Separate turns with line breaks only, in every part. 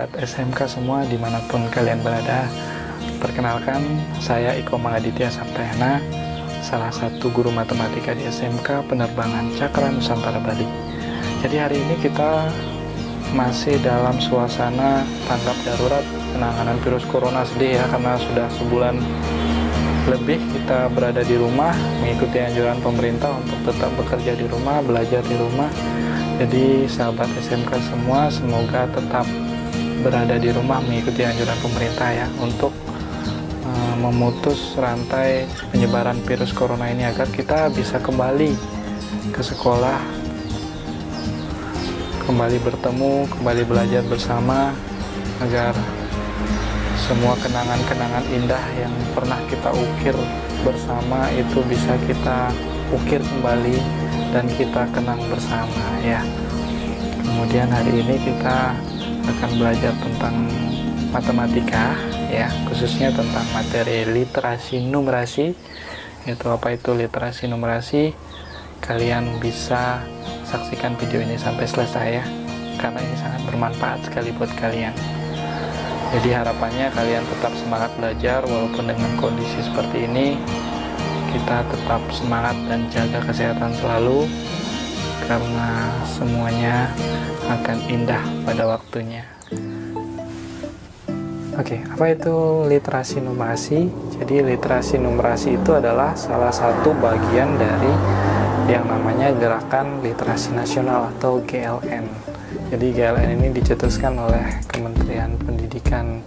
sahabat SMK semua dimanapun kalian berada. Perkenalkan, saya Iko Mangaditya Saptayana, salah satu guru matematika di SMK Penerbangan Cakra Nusantara Bali. Jadi hari ini kita masih dalam suasana tanggap darurat penanganan virus corona. Sedih ya, karena sudah sebulan lebih kita berada di rumah mengikuti anjuran pemerintah untuk tetap bekerja di rumah, belajar di rumah. Jadi sahabat SMK semua semoga tetap berada di rumah mengikuti anjuran pemerintah ya, untuk memutus rantai penyebaran virus corona ini agar kita bisa kembali ke sekolah, kembali bertemu, kembali belajar bersama, agar semua kenangan-kenangan indah yang pernah kita ukir bersama itu bisa kita ukir kembali dan kita kenang bersama ya. Kemudian hari ini kita akan belajar tentang matematika ya, khususnya tentang materi literasi numerasi. Itu apa itu literasi numerasi? Kalian bisa saksikan video ini sampai selesai ya, karena ini sangat bermanfaat sekali buat kalian. Jadi harapannya kalian tetap semangat belajar walaupun dengan kondisi seperti ini. Kita tetap semangat dan jaga kesehatan selalu, karena semuanya akan indah pada waktunya. Oke, apa itu literasi numerasi? Jadi literasi numerasi itu adalah salah satu bagian dari yang namanya Gerakan Literasi Nasional atau GLN. Jadi GLN ini dicetuskan oleh Kementerian Pendidikan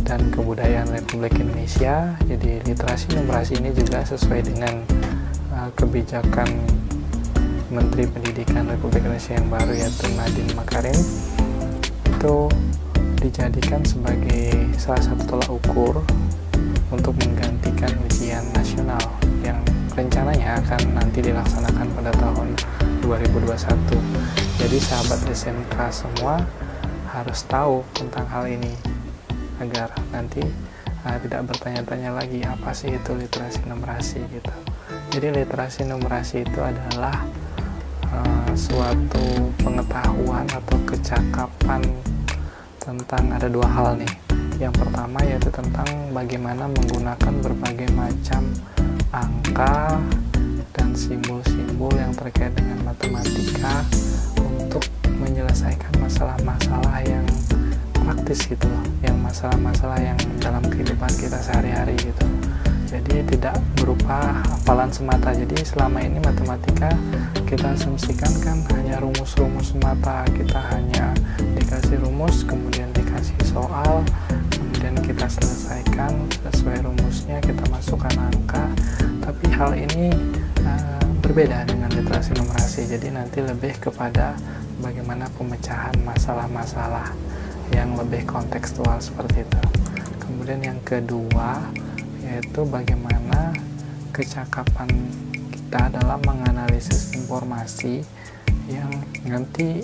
dan Kebudayaan Republik Indonesia. Jadi literasi numerasi ini juga sesuai dengan kebijakan Menteri Pendidikan Republik Indonesia yang baru, yaitu Nadiem Makarim. Itu dijadikan sebagai salah satu tolak ukur untuk menggantikan ujian nasional yang rencananya akan nanti dilaksanakan pada tahun 2021. Jadi sahabat SMK semua harus tahu tentang hal ini agar nanti tidak bertanya-tanya lagi apa sih itu literasi numerasi gitu. Jadi literasi numerasi itu adalah suatu pengetahuan atau kecakapan tentang ada dua hal nih. Yang pertama yaitu tentang bagaimana menggunakan berbagai macam angka dan simbol-simbol yang terkait dengan matematika untuk menyelesaikan masalah-masalah yang praktis gitu loh, yang masalah-masalah yang dalam kehidupan kita sehari-hari gitu. Jadi tidak berupa hafalan semata. Jadi selama ini matematika kita asumsikan kan hanya rumus-rumus semata. Kita hanya dikasih rumus, kemudian dikasih soal, kemudian kita selesaikan sesuai rumusnya, kita masukkan angka. Tapi hal ini berbeda dengan literasi numerasi. Jadi nanti lebih kepada bagaimana pemecahan masalah-masalah yang lebih kontekstual seperti itu. Kemudian yang kedua yaitu bagaimana kecakapan kita dalam menganalisis informasi yang nanti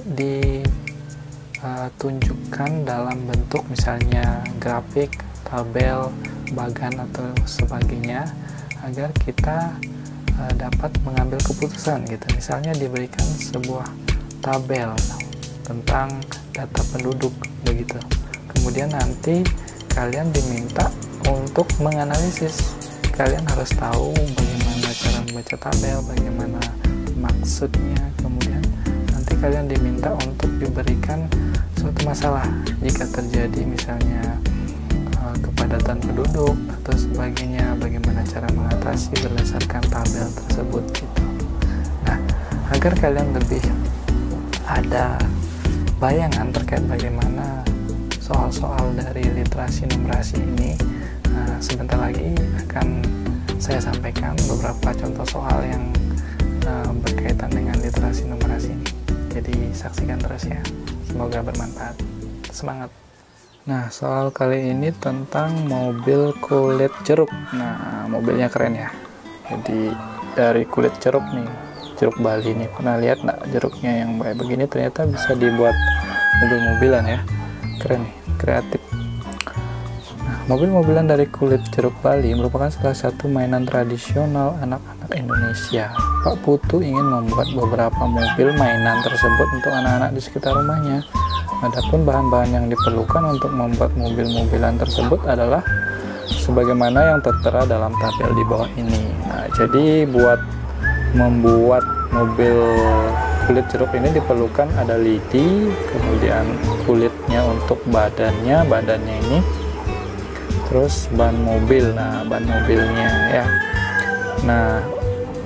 ditunjukkan dalam bentuk misalnya grafik, tabel, bagan atau sebagainya, agar kita dapat mengambil keputusan gitu. Misalnya diberikan sebuah tabel tentang data penduduk begitu, kemudian nanti kalian diminta untuk menganalisis. Kalian harus tahu bagaimana cara membaca tabel, bagaimana maksudnya, kemudian nanti kalian diminta untuk diberikan suatu masalah jika terjadi misalnya kepadatan penduduk atau sebagainya, bagaimana cara mengatasi berdasarkan tabel tersebut gitu. Nah, agar kalian lebih ada bayangan terkait bagaimana soal-soal dari literasi numerasi ini, sebentar lagi akan saya sampaikan beberapa contoh soal yang berkaitan dengan literasi numerasi ini. Jadi saksikan terus ya, semoga bermanfaat. Semangat. Nah, soal kali ini tentang mobil kulit jeruk. Nah, mobilnya keren ya. Jadi dari kulit jeruk nih, jeruk Bali nih. Pernah lihat nggak jeruknya yang kayak begini? Ternyata bisa dibuat mobil-mobilan ya. Keren nih, kreatif. Nah, mobil-mobilan dari kulit jeruk Bali merupakan salah satu mainan tradisional anak-anak Indonesia. Pak Putu ingin membuat beberapa mobil mainan tersebut untuk anak-anak di sekitar rumahnya. Adapun bahan-bahan yang diperlukan untuk membuat mobil-mobilan tersebut adalah sebagaimana yang tertera dalam tabel di bawah ini. Nah, jadi buat membuat mobil kulit jeruk ini diperlukan ada lidi, kemudian kulitnya untuk badannya ini, terus ban mobil. Nah, ban mobilnya ya. Nah,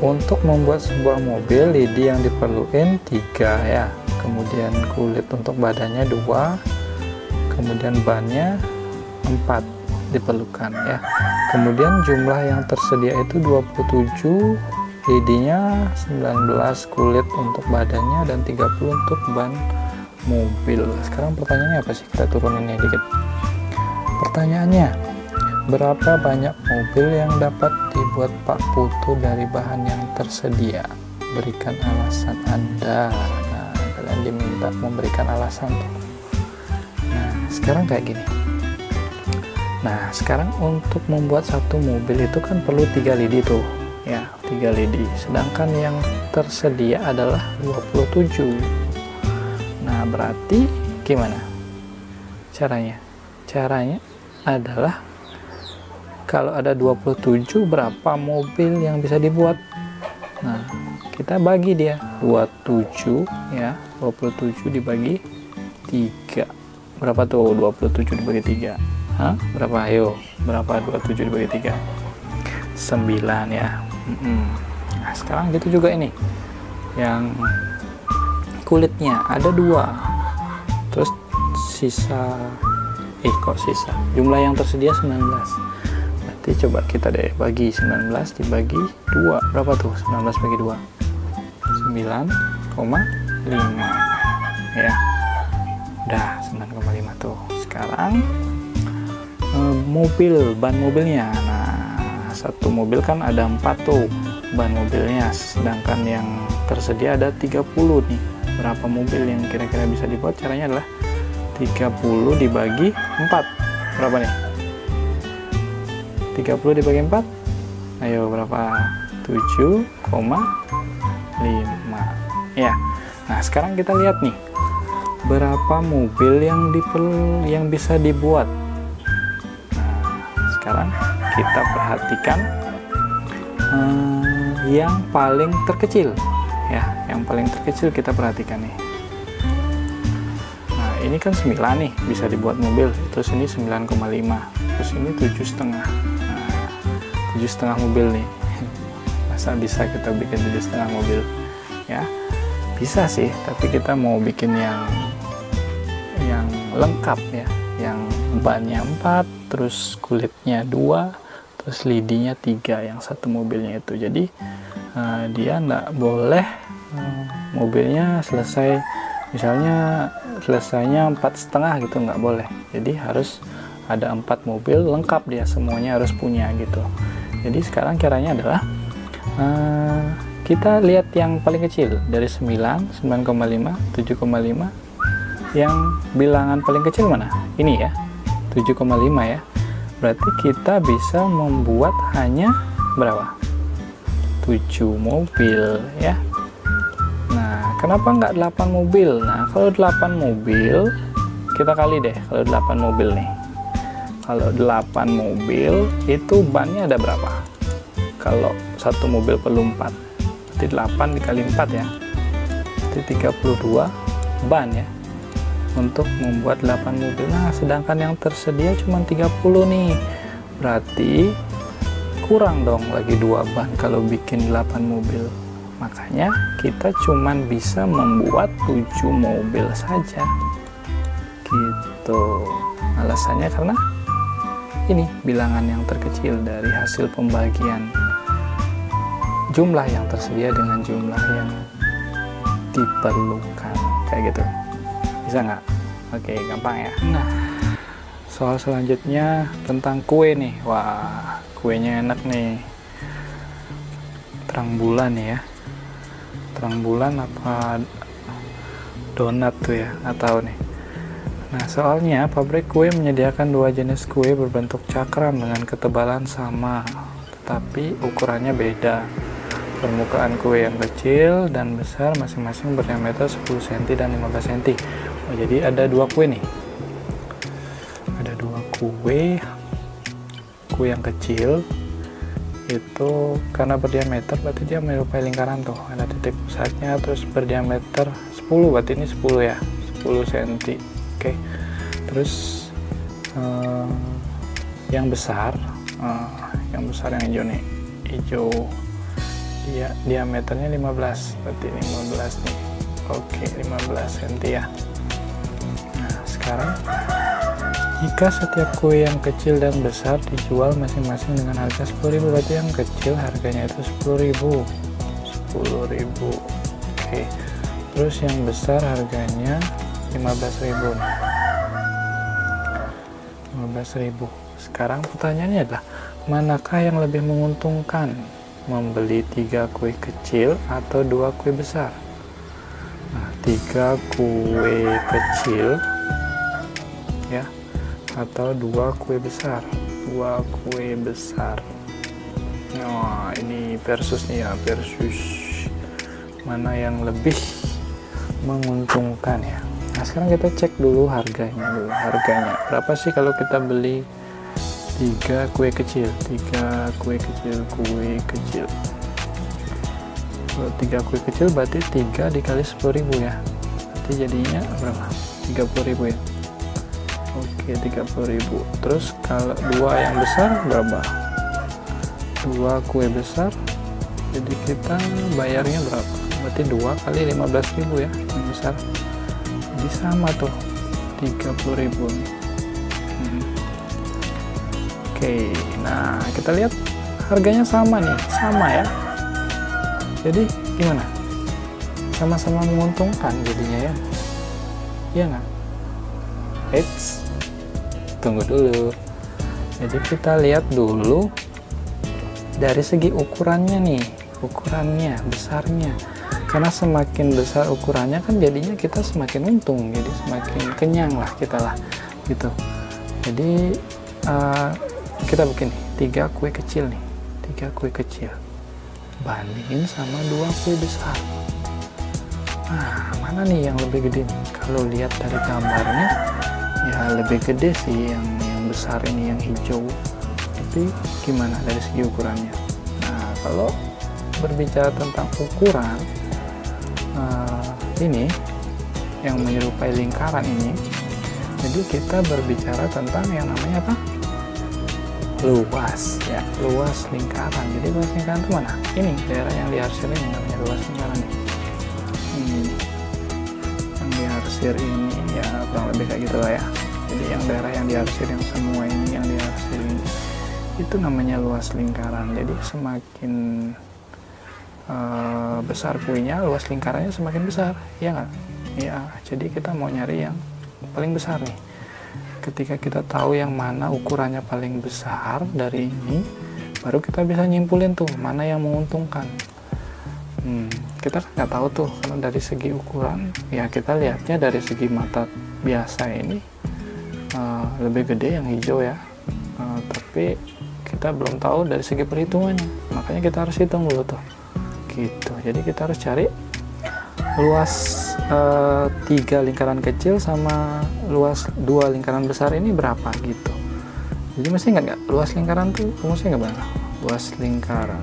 untuk membuat sebuah mobil, lidi yang diperlukan 3 ya, kemudian kulit untuk badannya 2, kemudian bannya 4 diperlukan ya. Kemudian jumlah yang tersedia itu 27, lidinya 19, kulit untuk badannya, dan 30 untuk ban mobil. Sekarang pertanyaannya apa sih? Kita turunin dikit. Pertanyaannya, berapa banyak mobil yang dapat dibuat Pak Putu dari bahan yang tersedia? Berikan alasan Anda. Nah, kalian diminta memberikan alasan tuh. Nah, sekarang kayak gini. Nah, sekarang untuk membuat satu mobil itu kan perlu 3 lidi tuh ya, 3 lidi, sedangkan yang tersedia adalah 27. Nah, berarti gimana caranya? Caranya adalah kalau ada 27, berapa mobil yang bisa dibuat? Nah, kita bagi dia 27 ya, 27 dibagi 3. Berapa tuh 27 dibagi 3? Hah? Berapa? Ayo, berapa 27 dibagi 3? 9 ya. Nah, sekarang gitu juga ini. Yang kulitnya ada 2. Terus sisa jumlah yang tersedia 19. Berarti coba kita deh bagi 19 dibagi 2. Berapa tuh 19 bagi 2? 9,5 ya. Udah 9,5 tuh. Sekarang ban mobilnya. Nah, satu mobil kan ada 4 tuh ban mobilnya, sedangkan yang tersedia ada 30 nih. Berapa mobil yang kira-kira bisa dibuat? Caranya adalah 30 dibagi 4. Berapa nih? 30 dibagi 4? Ayo, berapa? 7,5 ya. Nah, sekarang kita lihat nih, berapa mobil yang bisa dibuat. Sekarang kita perhatikan yang paling terkecil ya, yang paling terkecil kita perhatikan nih. Nah, ini kan 9 nih bisa dibuat mobil, terus ini 9,5, terus ini 7,5. Nah, 7,5 mobil nih. Masa bisa kita bikin 7,5 mobil ya? Bisa sih, tapi kita mau bikin yang lengkap ya, yang bannya 4, terus kulitnya 2, terus lidinya 3, yang satu mobilnya itu. Jadi dia nggak boleh mobilnya selesai, misalnya selesainya 4,5 gitu, nggak boleh. Jadi harus ada 4 mobil lengkap, dia semuanya harus punya gitu. Jadi sekarang caranya adalah kita lihat yang paling kecil dari 9, 9,5, 7,5. Yang bilangan paling kecil mana? Ini ya, 7,5 ya. Berarti kita bisa membuat hanya berapa? 7 mobil ya. Nah, kenapa nggak 8 mobil? Nah, kalau 8 mobil, kita kali deh. Kalau 8 mobil nih, kalau 8 mobil itu bannya ada berapa? Kalau satu mobil perlu 4, berarti 8 dikali 4 ya, berarti 32 ban ya, untuk membuat 8 mobil. Nah, sedangkan yang tersedia cuma 30 nih, berarti kurang dong lagi 2 ban kalau bikin 8 mobil. Makanya kita cuman bisa membuat 7 mobil saja gitu. Alasannya karena ini bilangan yang terkecil dari hasil pembagian jumlah yang tersedia dengan jumlah yang diperlukan, kayak gitu. Bisa nggak? Oke, gampang ya. Nah, soal selanjutnya tentang kue nih. Wah, kuenya enak nih. Terang bulan ya. Terang bulan apa donat tuh ya? Nggak tahu nih. Nah, soalnya pabrik kue menyediakan 2 jenis kue berbentuk cakram dengan ketebalan sama, tetapi ukurannya beda. Permukaan kue yang kecil dan besar masing-masing berdiameter 10 cm dan 15 cm. Oh, jadi ada dua kue nih, ada dua kue yang kecil itu karena berdiameter berarti dia menyerupai lingkaran tuh, ada titik pusatnya, terus berdiameter 10, berarti ini 10 ya, 10 cm. Oke. Terus yang besar yang hijau nih, hijau dia diameternya 15, berarti 15 nih. Oke, 15 cm ya. Nah, sekarang jika setiap kue yang kecil dan besar dijual masing-masing dengan harga 10.000, berarti yang kecil harganya itu 10.000. Oke. Terus yang besar harganya 15.000 nih. 15.000. Sekarang pertanyaannya adalah manakah yang lebih menguntungkan? Membeli 3 kue kecil atau 2 kue besar? Nah, 3 kue kecil ya, atau 2 kue besar. 2 kue besar. Nah, ini versus nih ya, versus mana yang lebih menguntungkan ya. Nah, sekarang kita cek dulu harganya. Berapa sih kalau kita beli 3 kue kecil? 3 kue kecil. Kalau 3 kue kecil berarti 3 dikali 10.000 ya. Berarti jadinya berapa? 30.000 ya. Oke, 30.000. Terus kalau 2 yang besar berapa? 2 kue besar. Jadi kita bayarnya berapa? Berarti 2 kali 15.000 ya, yang besar. Jadi sama tuh, 30.000 nih. Oke, nah kita lihat harganya sama nih, sama ya. Jadi gimana? Sama-sama menguntungkan jadinya ya. Iya nggak? Eits, tunggu dulu. Jadi kita lihat dulu dari segi ukurannya nih, ukurannya, besarnya. Karena semakin besar ukurannya kan jadinya kita semakin untung, jadi semakin kenyang lah kita lah, gitu. Jadi kita bikin nih 3 kue kecil nih, 3 kue kecil bandingin sama 2 kue besar. Nah, mana nih yang lebih gede nih? Kalau lihat dari gambarnya ya lebih gede sih yang besar ini, yang hijau. Tapi gimana dari segi ukurannya? Nah, kalau berbicara tentang ukuran ini yang menyerupai lingkaran ini, jadi kita berbicara tentang yang namanya apa? Luas ya, luas lingkaran. Jadi luas lingkaran itu mana? Ini daerah yang diarsir ini namanya luas lingkaran nih. Ini yang diarsir ini ya, kurang lebih kayak gitu lah ya. Jadi yang daerah yang diarsir, yang semua ini yang diarsir ini, itu namanya luas lingkaran. Jadi semakin besar kuenya, luas lingkarannya semakin besar, ya nggak? Ya, jadi kita mau nyari yang paling besar nih. Ketika kita tahu yang mana ukurannya paling besar dari ini, baru kita bisa nyimpulin tuh mana yang menguntungkan. Kita kan nggak tahu tuh, karena dari segi ukuran ya kita lihatnya dari segi mata biasa ini lebih gede yang hijau ya, tapi kita belum tahu dari segi perhitungannya, makanya kita harus hitung dulu tuh, gitu. Jadi kita harus cari luas 3 lingkaran kecil sama luas 2 lingkaran besar ini berapa gitu. Jadi mesti nggak luas lingkaran tuh rumusnya gimana? Luas lingkaran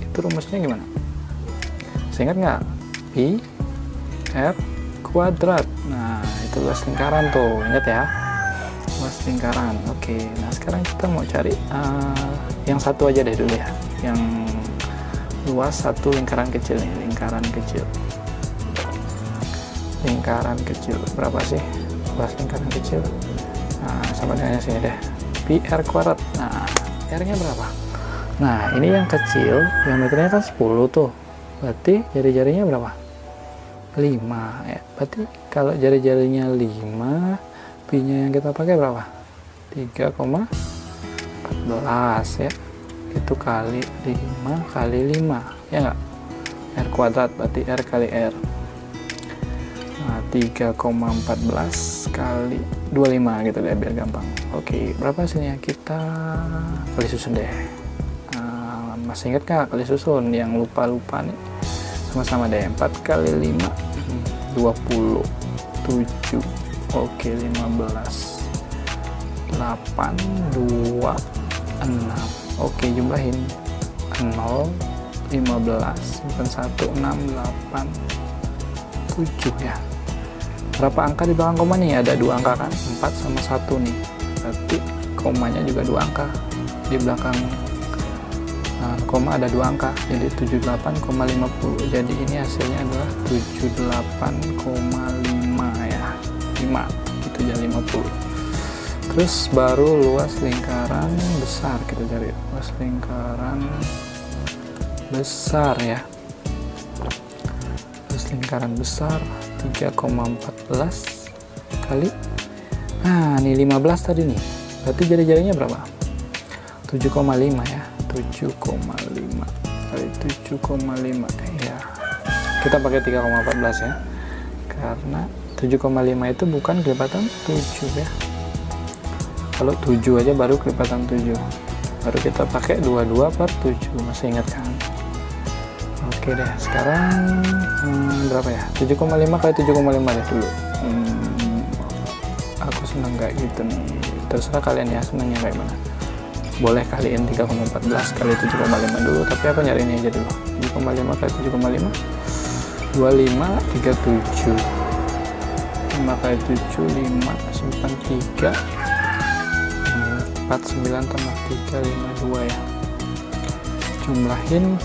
itu rumusnya gimana? Saya ingat nggak? Pi R kuadrat. Nah, itu luas lingkaran tuh, ingat ya, luas lingkaran. Oke, nah sekarang kita mau cari yang satu aja deh dulu ya, yang luas 1 lingkaran kecil nih, lingkaran kecil berapa sih luas lingkaran kecil? Nah, sama dengan sini deh, pi r kuadrat. Nah, r nya berapa? Nah, ini yang kecil, diameternya kan 10 tuh, berarti jari-jarinya berapa? 5 ya. Berarti kalau jari-jarinya 5, pi nya yang kita pakai berapa? 3,14 ya. Itu kali 5 kali 5 ya enggak? R kuadrat berarti R kali R. Nah, 3,14 kali 25 gitu deh biar gampang. Oke, berapa hasilnya? Kita kali susun deh. Masih ingat nggak kali susun? Yang lupa-lupa nih sama-sama deh. 4 kali 5 20. 7. Oke, 15. 8, 2, 6. Oke, jumlahin. 0, 15, simpan 1, 6, 8, 7 ya. Berapa angka di belakang koma nih? Ada 2 angka kan? 4 sama 1 nih. Berarti komanya juga 2 angka. Di belakang koma ada 2 angka. Jadi 78,50. Jadi ini hasilnya adalah 78,5 ya. 5. Itu jadi 50. Terus baru luas lingkaran besar, kita cari luas lingkaran besar ya. Luas lingkaran besar 3,14 kali, nah ini 15 tadi nih, berarti jari-jarinya berapa? 7,5 ya. 7,5 kali 7,5 ya, kita pakai 3,14 ya, karena 7,5 itu bukan kelipatan 7 ya. Kalau 7 aja baru kelipatan 7, baru kita pakai 22 per 7, masih ingat kan? Oke deh, sekarang berapa ya? 7,5 kali 7,5 deh dulu. Aku seneng kayak gitu nih, terserah kalian ya senangnya kayak mana. Boleh kaliin 3,14 kali 7,5 dulu, tapi apa nyari ini aja dulu. 7,5 kali 7,5 25, 37. 5 kali 7, 5, simpan 3, 49 tambah 3, 52 ya. Jumlahin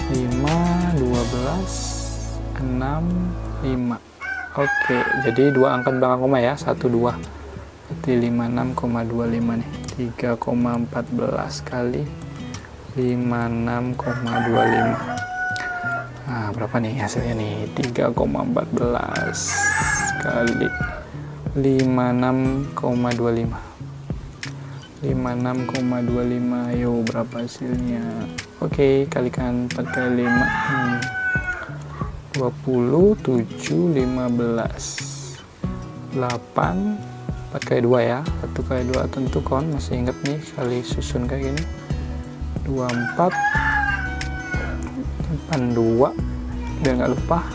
5, 12, 6, 5. Oke, jadi 2 angka belakang koma ya, 1, 2. Berarti 56,25 nih. 3,14 kali 56,25. Nah, berapa nih hasilnya nih? 3,14 kali 56,25. 56,25. Yo, berapa hasilnya? Oke, kalikan 4 kali 5. 20, 7, 15, 8, 4 kali 2 ya. 1 kali 2 tentu kon masih inget nih, kali susun kayak gini. 24, simpan 2 biar nggak lupa.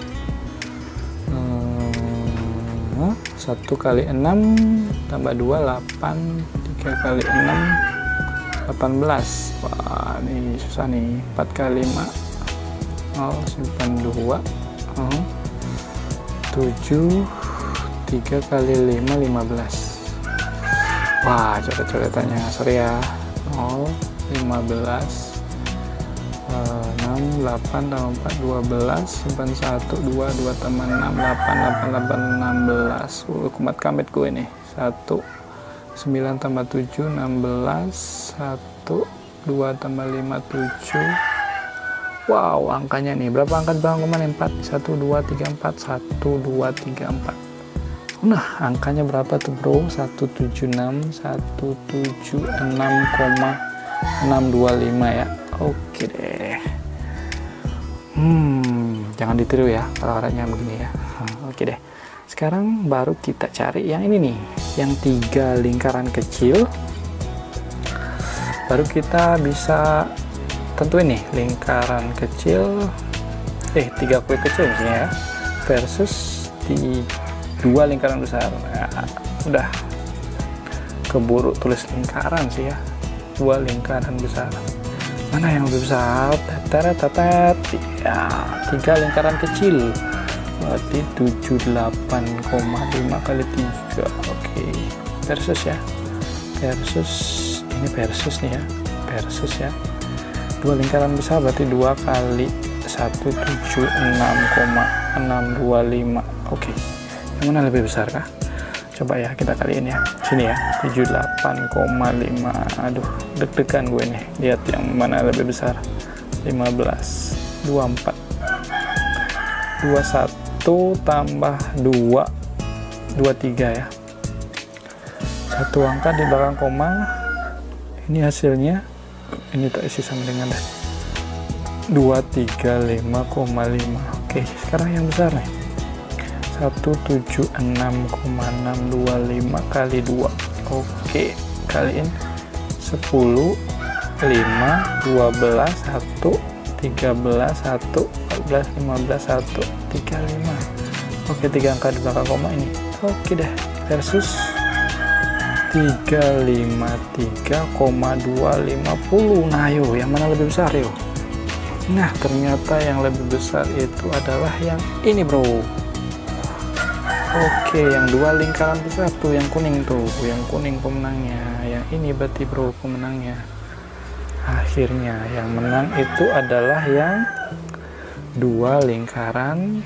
1 kali 6 tambah 2, 8, 3 kali 6, 18. Wah, ini susah nih. 4 kali 5, 0, simpan 2, 7, 3 kali 5, 15. Wah, coret-coretannya sorry ya. 0, 15, 6, 8 tambah 4, 12, simpan 1, 2, 2 tambah 6, 8, 8, 8, 16. Kumat kamit gue nih. 1, 9 tambah 7, 16, 1, 2 tambah 5, 7. Wow, angkanya nih, berapa angka di belakang koma nih? 4, 1, 2, 3, 4, 1, 2, 3, 4. Nah, angkanya berapa tuh bro? 176, 176,625 ya. Oke deh. Jangan ditiru ya kalau arahnya begini ya. Oke deh. Sekarang baru kita cari yang ini nih, yang 3 lingkaran kecil. Baru kita bisa tentuin nih lingkaran kecil, 3 kue kecil misalnya ya, versus di 2 lingkaran besar. Nah, udah keburu tulis lingkaran sih ya. 2 lingkaran besar, mana yang lebih besar? Tetet ya, 3 lingkaran kecil berarti 78,5 kali 3. Oke, versus ya, versus ini versus nih ya, versus ya. 2 lingkaran besar berarti 2 kali 176,625. Oke, yang mana lebih besar kah? Coba ya kita kaliin ya. Sini ya, 78,5. Aduh, deg-degan gue nih. Lihat yang mana lebih besar. 15, 24, 21 tambah 2, 23 ya. 1 angka di belakang koma. Ini hasilnya. Ini tak isi sama dengan 235,5. Oke, sekarang yang besar nih. 176,625 kali 2. Oke, kaliin 10, 5, 12, 1, 13, 1, 14, 15, 1, 35. Oke, 3 angka di belakang koma ini. Oke deh, versus 353,250. Nah yuk, yang mana lebih besar yuk? Nah, ternyata yang lebih besar itu adalah yang ini bro. Oke, yang 2 lingkaran besar tuh, yang kuning tuh, yang kuning pemenangnya. Yang ini berarti bro pemenangnya. Akhirnya yang menang itu adalah yang 2 lingkaran,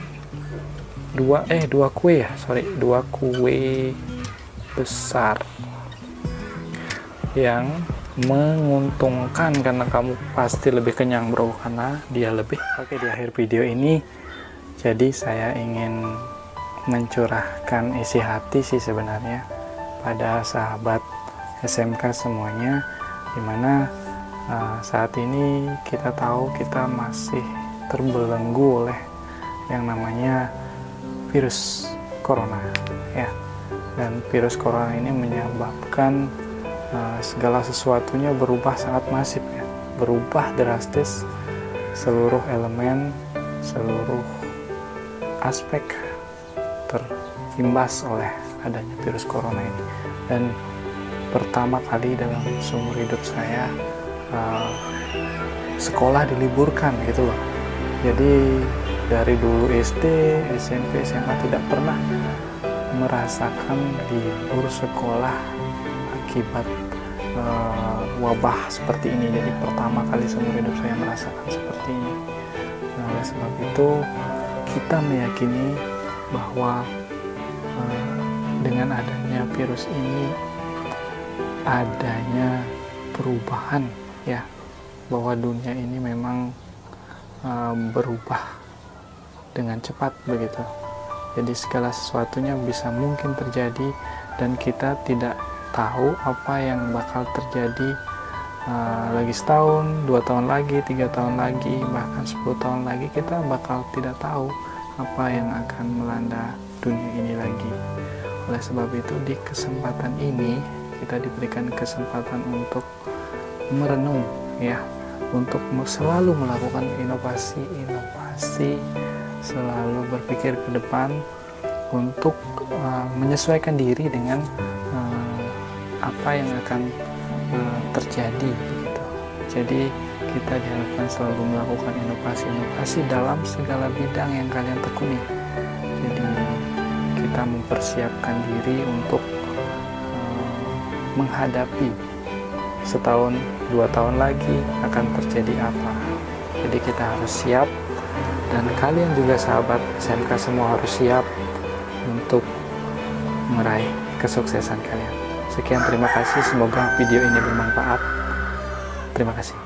2 kue ya, sorry, 2 kue besar yang menguntungkan karena kamu pasti lebih kenyang bro, karena dia lebih. Oke, di akhir video ini jadi saya ingin mencurahkan isi hati sih sebenarnya pada sahabat SMK semuanya, dimana saat ini kita tahu kita masih terbelenggu oleh yang namanya virus corona ya, dan virus corona ini menyebabkan segala sesuatunya berubah sangat masif ya, berubah drastis, seluruh elemen, seluruh aspek terimbas oleh adanya virus corona ini. Dan pertama kali dalam seumur hidup saya sekolah diliburkan gitu loh. Jadi dari dulu SD, SMP, SMA tidak pernah merasakan libur sekolah akibat wabah seperti ini. Jadi pertama kali seumur hidup saya merasakan seperti ini. Nah, oleh sebab itu kita meyakini bahwa dengan adanya virus ini adanya perubahan ya, bahwa dunia ini memang berubah dengan cepat begitu. Jadi segala sesuatunya bisa mungkin terjadi dan kita tidak tahu apa yang bakal terjadi lagi setahun, 2 tahun lagi, 3 tahun lagi, bahkan 10 tahun lagi kita bakal tidak tahu apa yang akan melanda dunia ini lagi. Oleh sebab itu di kesempatan ini kita diberikan kesempatan untuk merenung ya, untuk selalu melakukan inovasi, selalu berpikir ke depan untuk menyesuaikan diri dengan apa yang akan terjadi gitu. Jadi kita diharapkan selalu melakukan inovasi dalam segala bidang yang kalian tekuni. Jadi kita mempersiapkan diri untuk menghadapi setahun, 2 tahun lagi akan terjadi apa. Jadi kita harus siap, dan kalian juga sahabat SMK semua harus siap untuk meraih kesuksesan kalian. Sekian, terima kasih, semoga video ini bermanfaat. Terima kasih.